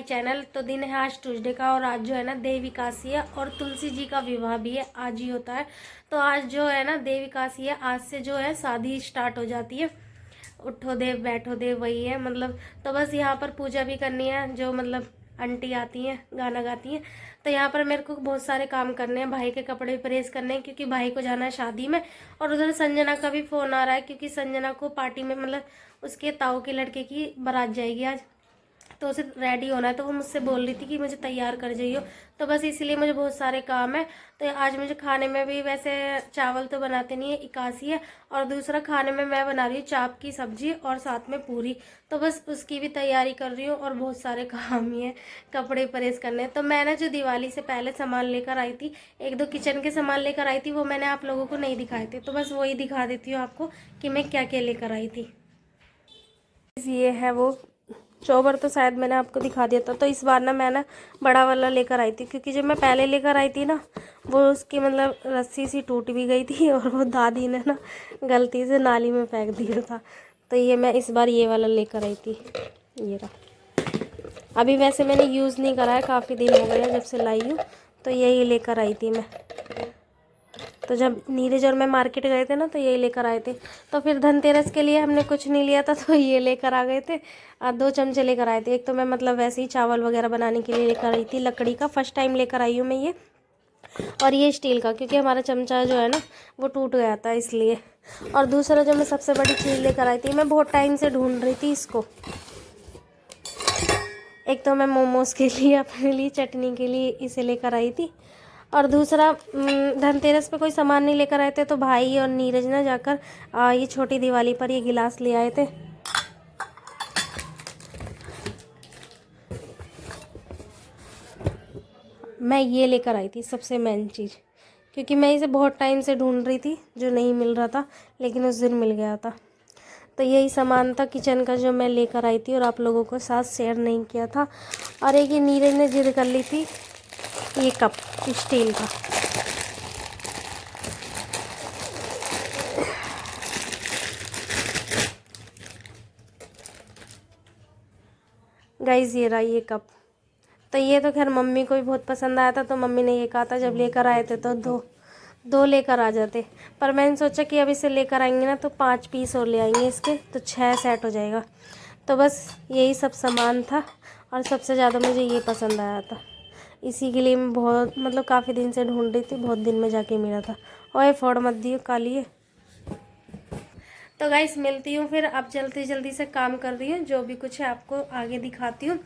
My channel. तो दिन है आज ट्यूसडे का और आज जो है ना देव एकादशी है और तुलसी जी का विवाह भी है, आज ही होता है। तो आज जो है ना देव एकादशी है, आज से जो है शादी स्टार्ट हो जाती है। उठो देव बैठो देव वही है मतलब। तो बस यहाँ पर पूजा भी करनी है, जो मतलब आंटी आती हैं गाना गाती हैं। तो यहाँ पर मेरे को बहुत सारे काम करने हैं, भाई के कपड़े प्रेस करने हैं क्योंकि भाई को जाना है शादी में। और उधर संजना का भी फ़ोन आ रहा है क्योंकि संजना को पार्टी में मतलब उसके ताऊ के लड़के की बारात जाएगी आज, तो उसे रेडी होना है। तो वो मुझसे बोल रही थी कि मुझे तैयार कर जाइयो, तो बस इसीलिए मुझे बहुत सारे काम है। तो आज मुझे खाने में भी वैसे चावल तो बनाते नहीं है, एकादशी है। और दूसरा खाने में मैं बना रही हूँ चाप की सब्जी और साथ में पूरी, तो बस उसकी भी तैयारी कर रही हूँ। और बहुत सारे काम ही है, कपड़े प्रेस करने। तो मैंने जो दिवाली से पहले सामान लेकर आई थी, एक दो किचन के सामान लेकर आई थी, वो मैंने आप लोगों को नहीं दिखाए थे, तो बस वही दिखा देती हूँ आपको कि मैं क्या क्या लेकर आई थी। ये है वो चोबर, तो शायद मैंने आपको दिखा दिया था। तो इस बार ना मैं ना बड़ा वाला लेकर आई थी क्योंकि जब मैं पहले लेकर आई थी ना वो उसकी मतलब रस्सी सी टूट भी गई थी और वो दादी ने ना गलती से नाली में फेंक दिया था। तो ये मैं इस बार ये वाला लेकर आई थी, ये रहा। अभी वैसे मैंने यूज़ नहीं करा है, काफ़ी दिन हो गए जब से लाई हूँ, तो यही लेकर आई थी मैं। तो जब नीरज और मैं मार्केट गए थे ना तो यही लेकर आए थे। तो फिर धनतेरस के लिए हमने कुछ नहीं लिया था तो ये लेकर आ गए थे। 2 चमचे लेकर आए थे। एक तो मैं मतलब वैसे ही चावल वगैरह बनाने के लिए लेकर आई थी, लकड़ी का फर्स्ट टाइम लेकर आई हूँ मैं ये। और ये स्टील का, क्योंकि हमारा चमचा जो है ना वो टूट गया था इसलिए। और दूसरा जो मैं सबसे बड़ी चीज़ लेकर आई थी, मैं बहुत टाइम से ढूंढ रही थी इसको। एक तो मैं मोमोज़ के लिए अपने लिए चटनी के लिए इसे लेकर आई थी। और दूसरा धनतेरस पे कोई सामान नहीं लेकर आए थे, तो भाई और नीरज ना जाकर ये छोटी दिवाली पर ये गिलास ले आए थे। मैं ये लेकर आई थी सबसे मेन चीज़, क्योंकि मैं इसे बहुत टाइम से ढूंढ रही थी, जो नहीं मिल रहा था, लेकिन उस दिन मिल गया था। तो यही सामान था किचन का जो मैं लेकर आई थी और आप लोगों को साथ शेयर नहीं किया था। और एक ये नीरज ने जिद कर ली थी, ये कप स्टील का। गाइस ये रहा ये कप। तो ये तो खैर मम्मी को भी बहुत पसंद आया था, तो मम्मी ने ये कहा था जब लेकर आए थे तो दो लेकर आ जाते। पर मैंने सोचा कि अब इसे लेकर आएंगे ना तो 5 पीस और ले आएंगे इसके, तो 6 सेट हो जाएगा। तो बस यही सब सामान था और सबसे ज़्यादा मुझे ये पसंद आया था। इसी के लिए मैं बहुत मतलब काफ़ी दिन से ढूंढ रही थी, बहुत दिन में जाके मिला था। और फोड़ मत दियो काली है। तो गाइस मिलती हूँ फिर। अब जल्दी जल्दी से काम कर रही हूँ, जो भी कुछ है आपको आगे दिखाती हूँ।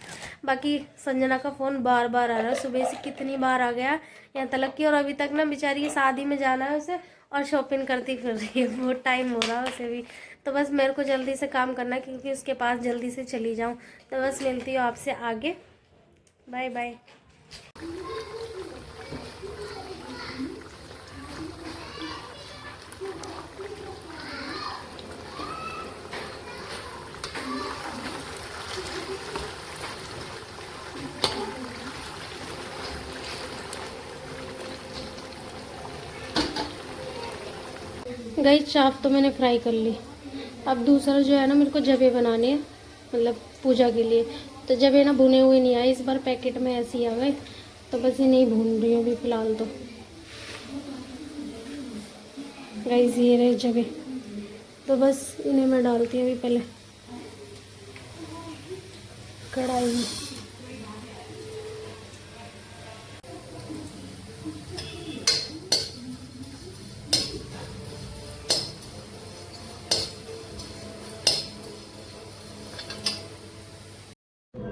बाकी संजना का फ़ोन बार बार आ रहा है, सुबह से कितनी बार आ गया यहाँ तलक की, और अभी तक ना बेचारी शादी में जाना है उसे, और शॉपिंग करती फिर रही है, बहुत टाइम हो रहा है उसे भी। तो बस मेरे को जल्दी से काम करना है क्योंकि उसके पास जल्दी से चली जाऊँ। तो बस मिलती हूँ आपसे आगे, बाय बाय। गई चाप तो मैंने फ्राई कर ली। अब दूसरा जो है ना मेरे को जबे बनाने हैं, मतलब पूजा के लिए। तो जबे ना भुने हुए नहीं आए इस बार, पैकेट में ऐसे ही आ गए, तो बस ये नहीं भून रही हूँ अभी फ़िलहाल। तो गाइस ये रहे जबे, तो बस इन्हें मैं डालती हूँ अभी पहले कढ़ाई में।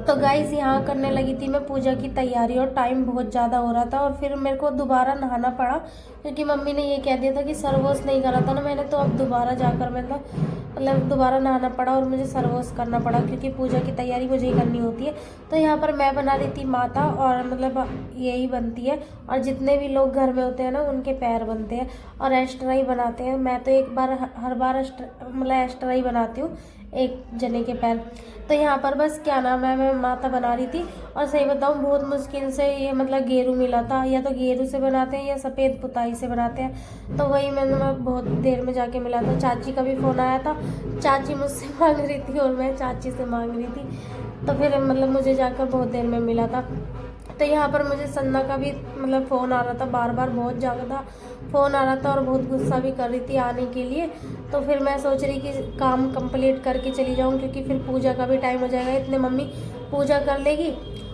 तो गाइस यहाँ करने लगी थी मैं पूजा की तैयारी, और टाइम बहुत ज़्यादा हो रहा था। और फिर मेरे को दोबारा नहाना पड़ा क्योंकि मम्मी ने ये कह दिया था कि सरवोस नहीं करा था ना मैंने, तो अब दोबारा जाकर मतलब दोबारा नहाना पड़ा और मुझे सरवोस करना पड़ा क्योंकि पूजा की तैयारी मुझे ही करनी होती है। तो यहाँ पर मैं बना रही थी माता, और मतलब यही बनती है, और जितने भी लोग घर में होते हैं ना उनके पैर बनते हैं और एक्स्ट्रा ही बनाते हैं। मैं तो एक बार हर बार मतलब एक्स्ट्रा ही बनाती हूँ, एक जने के पैर। तो यहाँ पर बस क्या नाम है, मैं माता बना रही थी। और सही बताऊँ बहुत मुश्किल से ये मतलब गेरू मिला था, या तो गेरू से बनाते हैं या सफ़ेद पुताई से बनाते हैं। तो वही मैंने बहुत देर में जाके मिला था। चाची का भी फ़ोन आया था, चाची मुझसे मांग रही थी और मैं चाची से मांग रही थी। तो फिर मतलब मुझे जाकर बहुत देर में मिला था। तो यहाँ पर मुझे संजना का भी मतलब फ़ोन आ रहा था, बार बार बहुत ज़्यादा फ़ोन आ रहा था और बहुत गुस्सा भी कर रही थी आने के लिए। तो फिर मैं सोच रही कि काम कंप्लीट करके चली जाऊँ, क्योंकि फिर पूजा का भी टाइम हो जाएगा। इतने मम्मी पूजा कर लेगी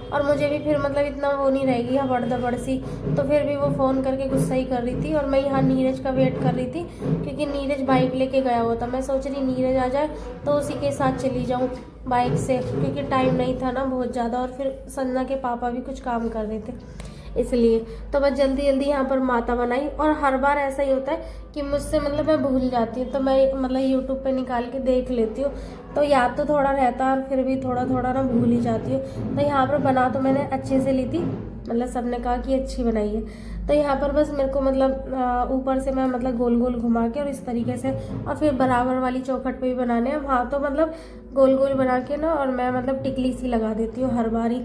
और मुझे भी फिर मतलब इतना वो नहीं रहेगी हबड़ दबड़ सी। तो फिर भी वो फ़ोन करके गुस्सा ही कर रही थी। और मैं यहाँ नीरज का वेट कर रही थी, क्योंकि नीरज बाइक लेके गया हुआ था। मैं सोच रही नीरज आ जाए तो उसी के साथ चली जाऊँ बाइक से, क्योंकि टाइम नहीं था ना बहुत ज़्यादा। और फिर संजना के पापा भी कुछ काम कर रहे थे इसलिए। तो मैं जल्दी जल्दी यहाँ पर माता बनाई। और हर बार ऐसा ही होता है कि मुझसे मतलब मैं भूल जाती हूँ, तो मैं मतलब यूट्यूब पे निकाल के देख लेती हूँ। तो याद तो थोड़ा रहता है और फिर भी थोड़ा थोड़ा ना भूल ही जाती हूँ। तो यहाँ पर बना तो मैंने अच्छे से ली थी, मतलब सबने कहा कि अच्छी बनाई है। तो यहाँ पर बस मेरे को मतलब ऊपर से मैं मतलब गोल गोल घुमा के और इस तरीके से, और फिर बराबर वाली चौखट पे भी बनाने हैं वहाँ। तो मतलब गोल गोल बना के ना, और मैं मतलब टिकली सी लगा देती हूँ हर बारी।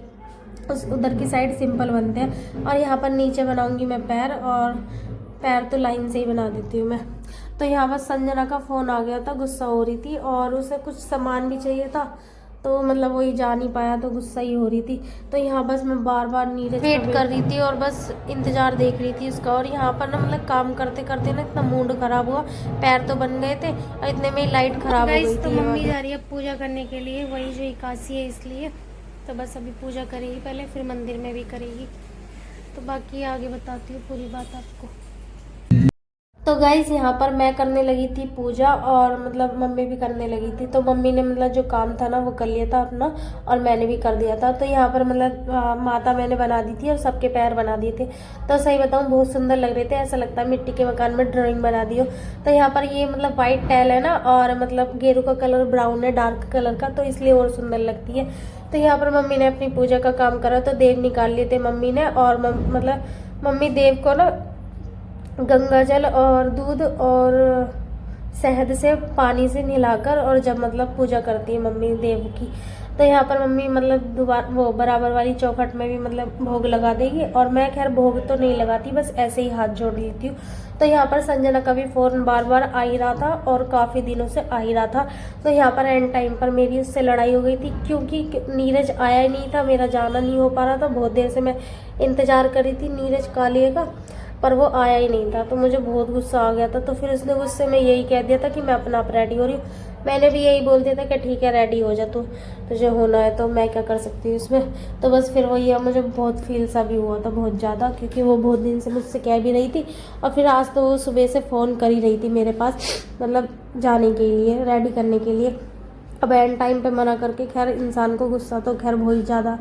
उस उधर की साइड सिंपल बनते हैं। और यहाँ पर नीचे बनाऊंगी मैं पैर, और पैर तो लाइन से ही बना देती हूँ मैं। तो यहाँ पर संजना का फ़ोन आ गया था, गुस्सा हो रही थी और उसे कुछ सामान भी चाहिए था। तो मतलब वही जा नहीं पाया, तो गुस्सा ही हो रही थी। तो यहाँ बस मैं बार बार नीरज वेट कर रही थी और बस इंतज़ार देख रही थी उसका। और यहाँ पर ना मतलब काम करते करते ना इतना मूड ख़राब हुआ, पैर तो बन गए थे और इतने में लाइट ख़राब हो गई थी। तो मम्मी जा रही है पूजा करने के लिए, वही जो एकादशी है इसलिए। तो बस अभी पूजा करेगी पहले, फिर मंदिर में भी करेगी। तो बाकी आगे बताती हूँ पूरी बात आपको। तो गाइज़ यहाँ पर मैं करने लगी थी पूजा, और मतलब मम्मी भी करने लगी थी। तो मम्मी ने मतलब जो काम था ना वो कर लिया था अपना, और मैंने भी कर दिया था। तो यहाँ पर मतलब माता मैंने बना दी थी और सबके पैर बना दिए थे। तो सही बताऊँ बहुत सुंदर लग रहे थे, ऐसा लगता है मिट्टी के मकान में ड्राइंग बना दी हो। तो यहाँ पर ये मतलब वाइट टाइल है ना, और मतलब गेरू का कलर ब्राउन है डार्क कलर का, तो इसलिए और सुंदर लगती है। तो यहाँ पर मम्मी ने अपनी पूजा का काम करा, तो देव निकाल लिए थे मम्मी ने। और मतलब मम्मी देव को ना गंगा जल और दूध और शहद से पानी से नहलाकर, और जब मतलब पूजा करती है मम्मी देव की। तो यहाँ पर मम्मी मतलब दोबारा वो बराबर वाली चौखट में भी मतलब भोग लगा देगी। और मैं खैर भोग तो नहीं लगाती, बस ऐसे ही हाथ जोड़ लेती हूँ। तो यहाँ पर संजना का भी फ़ोन बार बार आ ही रहा था, और काफ़ी दिनों से आ ही रहा था। तो यहाँ पर एंड टाइम पर मेरी उससे लड़ाई हो गई थी, क्योंकि नीरज आया ही नहीं था, मेरा जाना नहीं हो पा रहा था। बहुत देर से मैं इंतज़ार कर रही थी नीरज कालिए का, पर वो आया ही नहीं था। तो मुझे बहुत गुस्सा आ गया था। तो फिर उसने गुस्से में यही कह दिया था कि मैं अपना आप रेडी हो रही हूँ। मैंने भी यही बोल दिया था कि ठीक है रेडी हो जा, तू तुझे होना है तो मैं क्या कर सकती हूँ इसमें। तो बस फिर वही है, मुझे बहुत फील सा भी हुआ था बहुत ज़्यादा, क्योंकि वो बहुत दिन से मुझसे कह भी रही थी। और फिर आज तो वो सुबह से फ़ोन कर ही रही थी मेरे पास, मतलब जाने के लिए, रेडी करने के लिए। अब एंड टाइम पे मना करके खैर इंसान को गुस्सा तो खैर बहुत ज़्यादा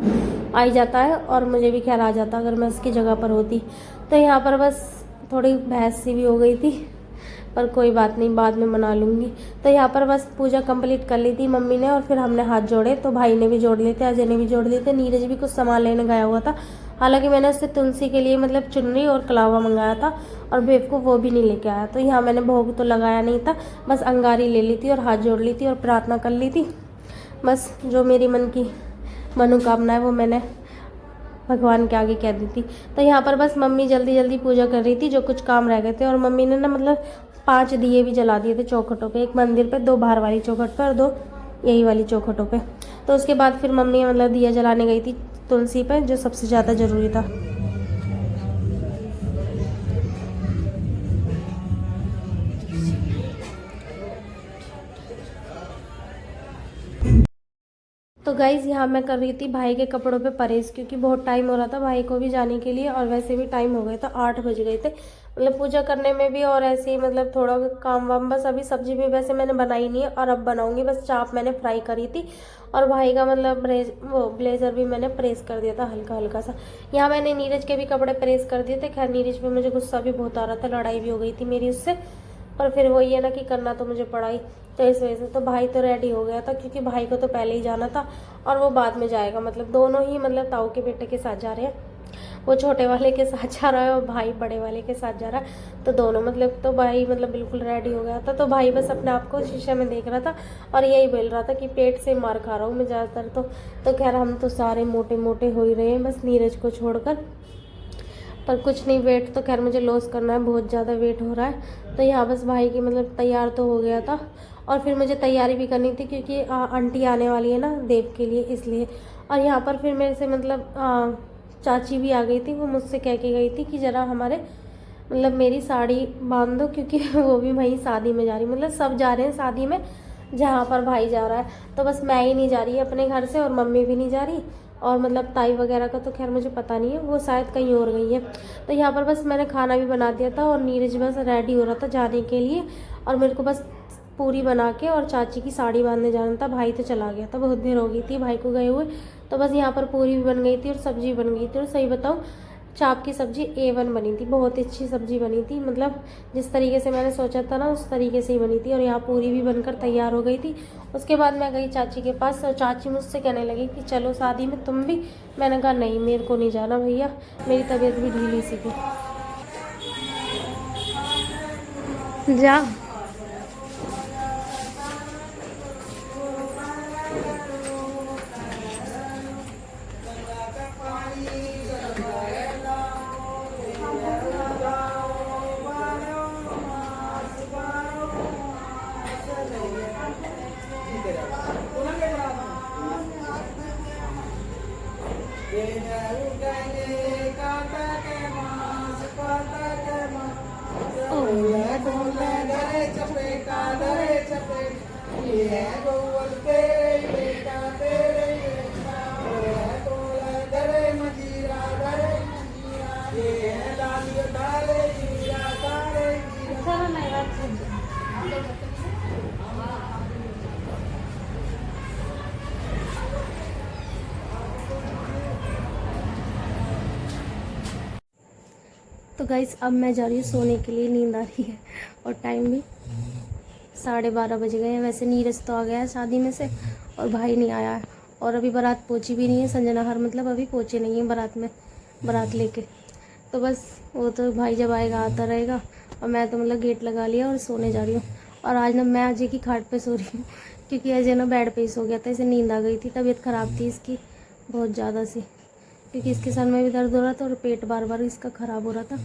आ ही जाता है, और मुझे भी खैर आ जाता अगर मैं उसकी जगह पर होती। तो यहाँ पर बस थोड़ी बहस सी भी हो गई थी, पर कोई बात नहीं, बाद में मना लूँगी। तो यहाँ पर बस पूजा कंप्लीट कर ली थी मम्मी ने, और फिर हमने हाथ जोड़े। तो भाई ने भी जोड़ लिए थे, अजय ने भी जोड़ लिए थे, नीरज भी कुछ सामान लेने गया हुआ था। हालांकि मैंने उससे तुलसी के लिए मतलब चुन्नी और कलावा मंगाया था, और बेवकूफ़ वो भी नहीं लेके आया। तो यहाँ मैंने भोग तो लगाया नहीं था, बस अंगारी ले ली थी और हाथ जोड़ ली थी और प्रार्थना कर ली थी। बस जो मेरी मन की मनोकामना है वो मैंने भगवान के आगे कह दी थी। तो यहाँ पर बस मम्मी जल्दी जल्दी पूजा कर रही थी, जो कुछ काम रह गए थे। और मम्मी ने ना मतलब 5 दिए भी जला दिए थे चौखटों पे, एक मंदिर पे, 2 बाहर वाली चौखट पर और 2 यही वाली चौखटों पे। तो उसके बाद फिर मम्मी मतलब दिया जलाने गई थी तुलसी पे, जो सबसे ज़्यादा ज़रूरी था। तो गाइज़ यहाँ मैं कर रही थी भाई के कपड़ों पे परहेज़, क्योंकि बहुत टाइम हो रहा था भाई को भी जाने के लिए, और वैसे भी टाइम हो गए था, 8 बज गए थे मतलब पूजा करने में भी। और ऐसे ही मतलब थोड़ा काम वाम, बस अभी सब्जी भी वैसे मैंने बनाई नहीं है, और अब बनाऊंगी। बस चाप मैंने फ्राई करी थी, और भाई का मतलब ब्लेज़र भी मैंने प्रेस कर दिया था हल्का हल्का सा। यहाँ मैंने नीरज के भी कपड़े प्रेस कर दिए थे। खैर नीरज पे मुझे गुस्सा भी बहुत आ रहा था, लड़ाई भी हो गई थी मेरी उससे, पर फिर वही है ना कि करना तो मुझे पड़ा ही। तो इस वजह से तो भाई तो रेडी हो गया था, क्योंकि भाई को तो पहले ही जाना था और वो बाद में जाएगा। मतलब दोनों ही मतलब ताऊ के बेटे के साथ जा रहे हैं। वो छोटे वाले के साथ जा रहा है और भाई बड़े वाले के साथ जा रहा है। तो दोनों मतलब, तो भाई मतलब बिल्कुल रेडी हो गया था। तो भाई बस अपने आप को शीशे में देख रहा था और यही बोल रहा था कि पेट से मार खा रहा हूँ मैं ज़्यादातर। तो खैर हम तो सारे मोटे मोटे हो ही रहे हैं, बस नीरज को छोड़कर। पर कुछ नहीं, वेट तो खैर मुझे लॉस करना है, बहुत ज़्यादा वेट हो रहा है। तो यहाँ बस भाई की मतलब तैयार तो हो गया था और फिर मुझे तैयारी भी करनी थी क्योंकि आंटी आने वाली है ना देव के लिए, इसलिए। और यहाँ पर फिर मेरे से मतलब चाची भी आ गई थी। वो मुझसे कह के गई थी कि ज़रा हमारे मतलब मेरी साड़ी बांध दो, क्योंकि वो भी वहीं शादी में जा रही, मतलब सब जा रहे हैं शादी में जहाँ पर भाई जा रहा है। तो बस मैं ही नहीं जा रही अपने घर से और मम्मी भी नहीं जा रही। और मतलब ताई वगैरह का तो खैर मुझे पता नहीं है, वो शायद कहीं और गई है। तो यहाँ पर बस मैंने खाना भी बना दिया था और नीरज बस रेडी हो रहा था जाने के लिए। और मेरे को बस पूरी बना के और चाची की साड़ी बांधने जाना था। भाई तो चला गया था, बहुत देर हो गई थी भाई को गए हुए। तो बस यहाँ पर पूरी भी बन गई थी और सब्जी बन गई थी। और सही बताऊँ, चाप की सब्ज़ी A1 बनी थी, बहुत अच्छी सब्ज़ी बनी थी। मतलब जिस तरीके से मैंने सोचा था ना उस तरीके से ही बनी थी। और यहाँ पूरी भी बनकर तैयार हो गई थी। उसके बाद मैं गई चाची के पास और चाची मुझसे कहने लगी कि चलो शादी में तुम भी। मैंने कहा नहीं, मेरे को नहीं जाना भैया, मेरी तबीयत भी ढीली सी थी। जा तो गाइस अब मैं जा रही हूँ सोने के लिए, नींद आ रही है और टाइम भी 12:30 बज गए हैं। वैसे नीरज तो आ गया है शादी में से और भाई नहीं आया है। और अभी बारात पहुँची भी नहीं है, संजना हर मतलब अभी पहुँचे नहीं है बारात में, बारात लेके। तो बस वो तो भाई जब आएगा आता रहेगा। और मैं तो मतलब गेट लगा लिया और सोने जा रही हूँ। और आज ना मैं अजय की खाट पे सो रही हूँ क्योंकि अजय ना बेड पे ही सो गया था, इसे नींद आ गई थी, तबीयत ख़राब थी इसकी बहुत ज़्यादा सी, क्योंकि इसके सर में भी दर्द हो रहा था और पेट बार बार इसका ख़राब हो रहा था।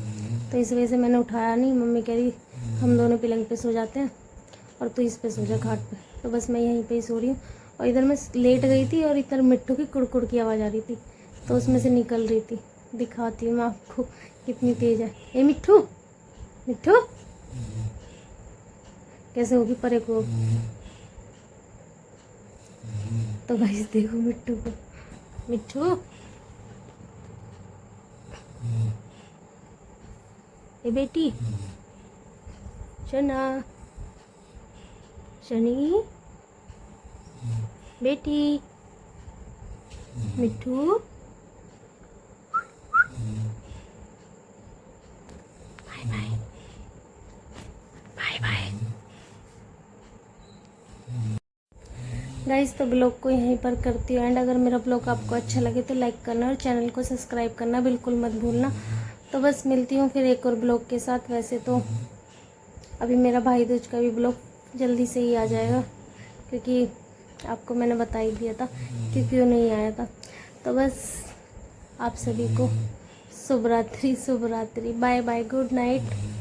तो इस वजह से मैंने उठाया नहीं। मम्मी कह रही हम दोनों पलंग पे सो जाते हैं और तू इस पे सो जा खाट पे। तो बस मैं यहीं पे ही सो रही हूँ। और इधर मैं लेट गई थी और इधर मिट्टू की कुड़कुड़ की आवाज़ आ रही थी, तो उसमें से निकल रही थी। दिखाती हूँ मैं आपको कितनी तेज़ है। ए मिट्टू, मिट्टू कैसे होगी परे को। तो गाइस देखो मिट्टू को, मिट्टू ए बेटी, शना, शनी बेटी, Mittu bye bye, bye bye. Guys तो ब्लॉग को यहीं पर करती हूँ एंड। अगर मेरा ब्लॉग आपको अच्छा लगे तो लाइक करना और चैनल को सब्सक्राइब करना बिल्कुल मत भूलना। तो बस मिलती हूँ फिर एक और ब्लॉग के साथ। वैसे तो अभी मेरा भाई दूज का भी ब्लॉग जल्दी से ही आ जाएगा, क्योंकि आपको मैंने बता ही दिया था क्योंकि वो नहीं आया था। तो बस आप सभी को शुभ रात्रि, शुभ रात्रि, बाय बाय, गुड नाइट।